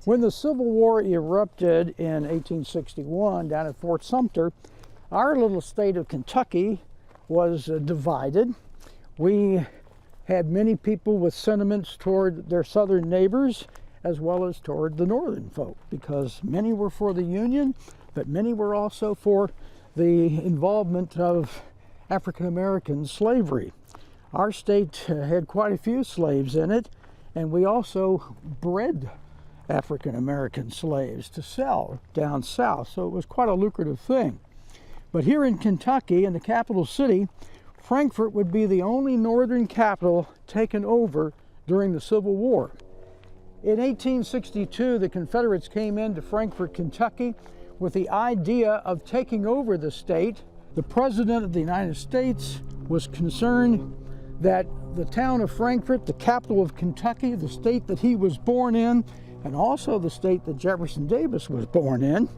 When the Civil War erupted in 1861 down at Fort Sumter, our little state of Kentucky was divided. We had many people with sentiments toward their southern neighbors as well as toward the northern folk, because many were for the Union, but many were also for the involvement of African American slavery. Our state had quite a few slaves in it, and we also bred African American slaves to sell down south, so it was quite a lucrative thing. But here in Kentucky, in the capital city, Frankfort would be the only northern capital taken over during the Civil War. In 1862, the Confederates came into Frankfort, Kentucky, with the idea of taking over the state. The President of the United States was concerned that the town of Frankfort, the capital of Kentucky, the state that he was born in, and also the state that Jefferson Davis was born in,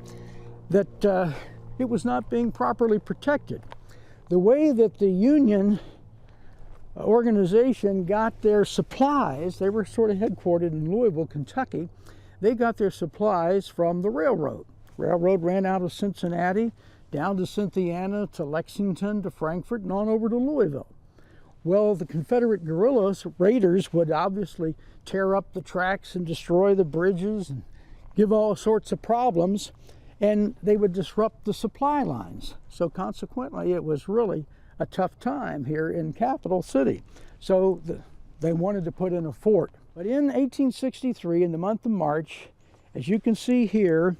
that it was not being properly protected. The way that the Union organization got their supplies, they were sort of headquartered in Louisville, Kentucky, they got their supplies from the railroad. Railroad ran out of Cincinnati, down to Cynthiana, to Lexington, to Frankfort, and on over to Louisville. Well, the Confederate guerrillas, raiders, would obviously tear up the tracks and destroy the bridges and give all sorts of problems, and they would disrupt the supply lines. So consequently, it was really a tough time here in Capital City. So they wanted to put in a fort. But in 1863, in the month of March, as you can see here,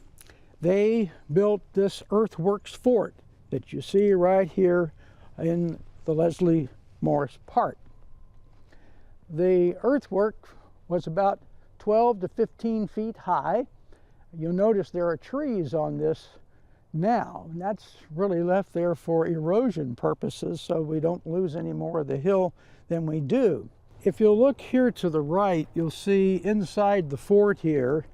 they built this earthworks fort that you see right here in the Leslie Morris Park. The earthwork was about 12 to 15 feet high. You'll notice there are trees on this now, and that's really left there for erosion purposes, so we don't lose any more of the hill than we do. If you'll look here to the right, you'll see inside the fort here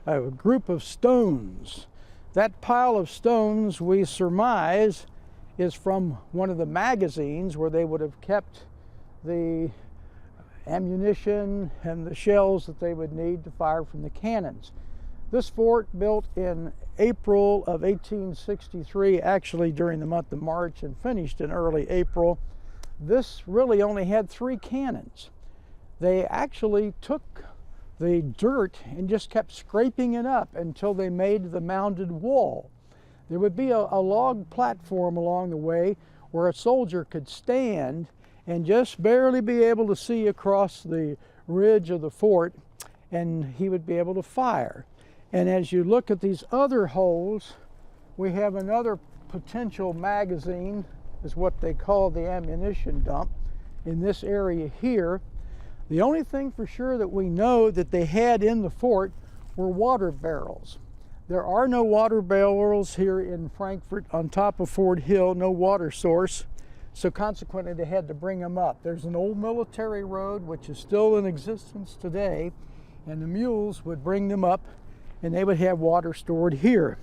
a group of stones. That pile of stones, we surmise, is from one of the magazines where they would have kept the ammunition and the shells that they would need to fire from the cannons. This fort, built in April of 1863, actually during the month of March, and finished in early April, this really only had 3 cannons. They actually took the dirt and just kept scraping it up until they made the mounded wall. There would be a log platform along the way where a soldier could stand and just barely be able to see across the ridge of the fort, and he would be able to fire. And as you look at these other holes, we have another potential magazine, is what they call the ammunition dump, in this area here. The only thing for sure that we know that they had in the fort were water barrels. There are no water barrels here in Frankfort on top of Fort Hill, no water source, so consequently they had to bring them up. There's an old military road which is still in existence today, and the mules would bring them up and they would have water stored here.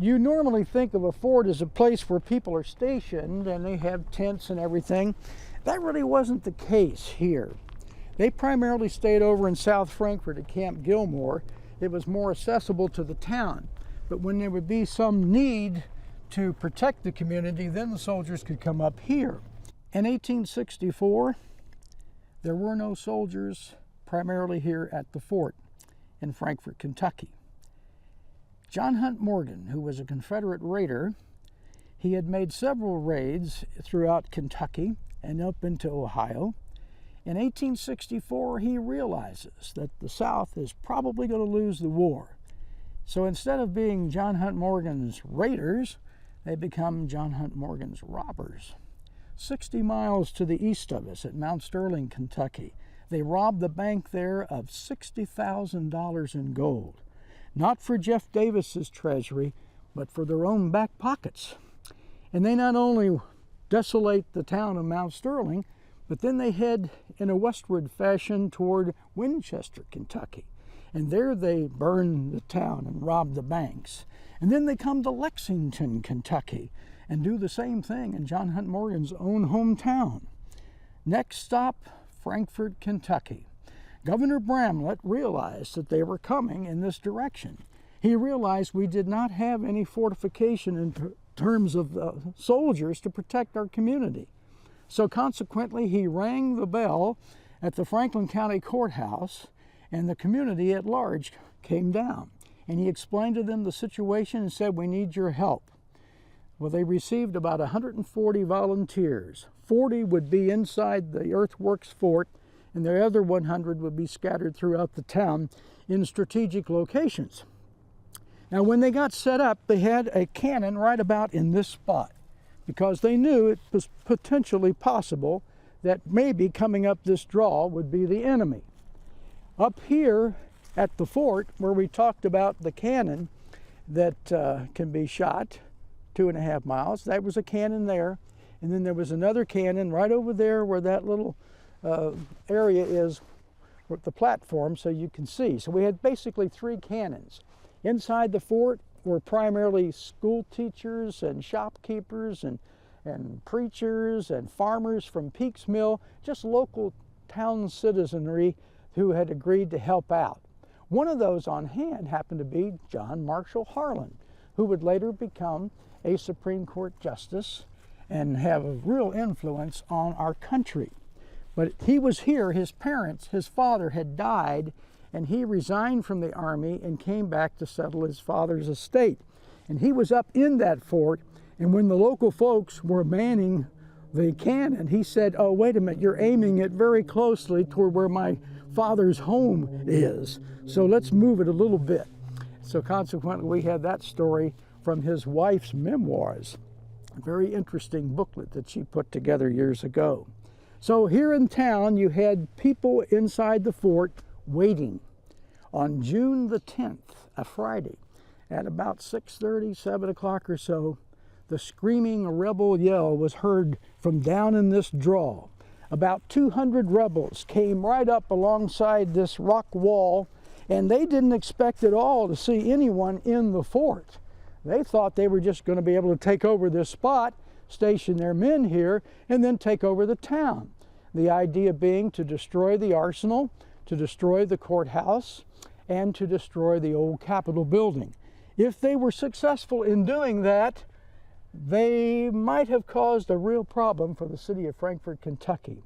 You normally think of a fort as a place where people are stationed and they have tents and everything. That really wasn't the case here. They primarily stayed over in South Frankfort at Camp Gilmore. It was more accessible to the town. But when there would be some need to protect the community, then the soldiers could come up here. In 1864, there were no soldiers primarily here at the fort in Frankfort, Kentucky. John Hunt Morgan, who was a Confederate raider, he had made several raids throughout Kentucky and up into Ohio. In 1864, he realizes that the South is probably going to lose the war. So instead of being John Hunt Morgan's raiders, they become John Hunt Morgan's robbers. 60 miles to the east of us at Mount Sterling, Kentucky, they robbed the bank there of $60,000 in gold. Not for Jeff Davis's treasury, but for their own back pockets. And they not only desolate the town of Mount Sterling, but then they head in a westward fashion toward Winchester, Kentucky. And there they burn the town and rob the banks. And then they come to Lexington, Kentucky, and do the same thing in John Hunt Morgan's own hometown. Next stop, Frankfort, Kentucky. Governor Bramlett realized that they were coming in this direction. He realized we did not have any fortification in terms of soldiers to protect our community. So consequently, he rang the bell at the Franklin County Courthouse, and the community at large came down. And he explained to them the situation and said, "We need your help." Well, they received about 140 volunteers. 40 would be inside the earthworks fort, and the other 100 would be scattered throughout the town in strategic locations. Now, when they got set up, they had a cannon right about in this spot, because they knew it was potentially possible that maybe coming up this draw would be the enemy. Up here at the fort, where we talked about the cannon that can be shot 2.5 miles, that was a cannon there. And then there was another cannon right over there where that little area is, with the platform, so you can see. So we had basically 3 cannons. Inside the fort were primarily school teachers and shopkeepers and preachers and farmers from Peaks Mill, just local town citizenry who had agreed to help out. One of those on hand happened to be John Marshall Harlan, who would later become a Supreme Court justice and have a real influence on our country. But he was here, his father had died, and he resigned from the Army and came back to settle his father's estate. And he was up in that fort, and when the local folks were manning the cannon, he said, "Oh, wait a minute, you're aiming it very closely toward where my father's home is, so let's move it a little bit." So consequently, we had that story from his wife's memoirs, a very interesting booklet that she put together years ago. So here in town, you had people inside the fort waiting. On June the 10th, a Friday, at about 6:30, 7 o'clock or so, the screaming rebel yell was heard from down in this draw. About 200 rebels came right up alongside this rock wall, and they didn't expect at all to see anyone in the fort. They thought they were just going to be able to take over this spot, station their men here, and then take over the town. The idea being to destroy the arsenal, to destroy the courthouse, and to destroy the old Capitol building. If they were successful in doing that, they might have caused a real problem for the city of Frankfort, Kentucky.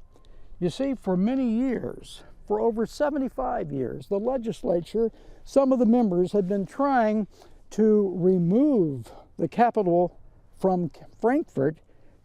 You see, for many years, for over 75 years, the legislature, some of the members had been trying to remove the capital from Frankfort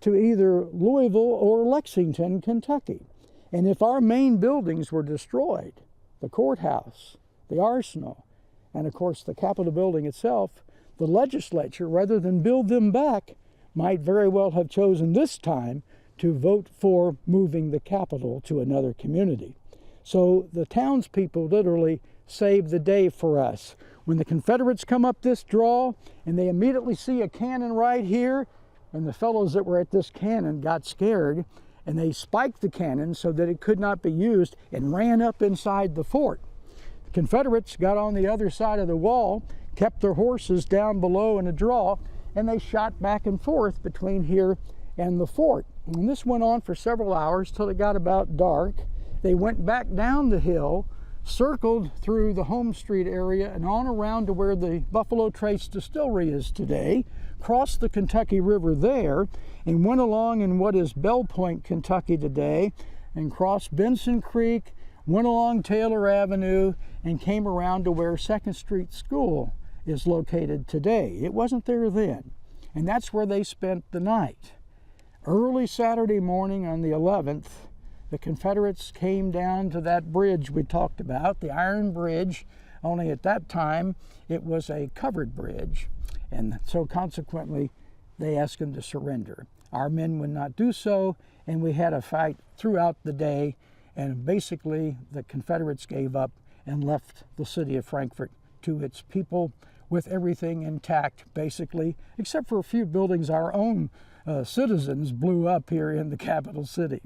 to either Louisville or Lexington, Kentucky. And if our main buildings were destroyed, the courthouse, the arsenal, and of course the Capitol building itself, the legislature, rather than build them back, might very well have chosen this time to vote for moving the capital to another community. So the townspeople literally saved the day for us. When the Confederates come up this draw and they immediately see a cannon right here, and the fellows that were at this cannon got scared, and they spiked the cannon so that it could not be used and ran up inside the fort. The Confederates got on the other side of the wall, kept their horses down below in a draw, and they shot back and forth between here and the fort. And this went on for several hours till it got about dark. They went back down the hill, circled through the Home Street area and on around to where the Buffalo Trace Distillery is today, crossed the Kentucky River there, and went along in what is Bell Point, Kentucky today, and crossed Benson Creek, went along Taylor Avenue, and came around to where 2nd Street School is located today. It wasn't there then, and that's where they spent the night. Early Saturday morning on the 11th, the Confederates came down to that bridge we talked about, the Iron Bridge, only at that time it was a covered bridge, and so consequently they asked them to surrender. Our men would not do so, and we had a fight throughout the day, and basically the Confederates gave up and left the city of Frankfort to its people with everything intact, basically, except for a few buildings our own citizens blew up here in the capital city.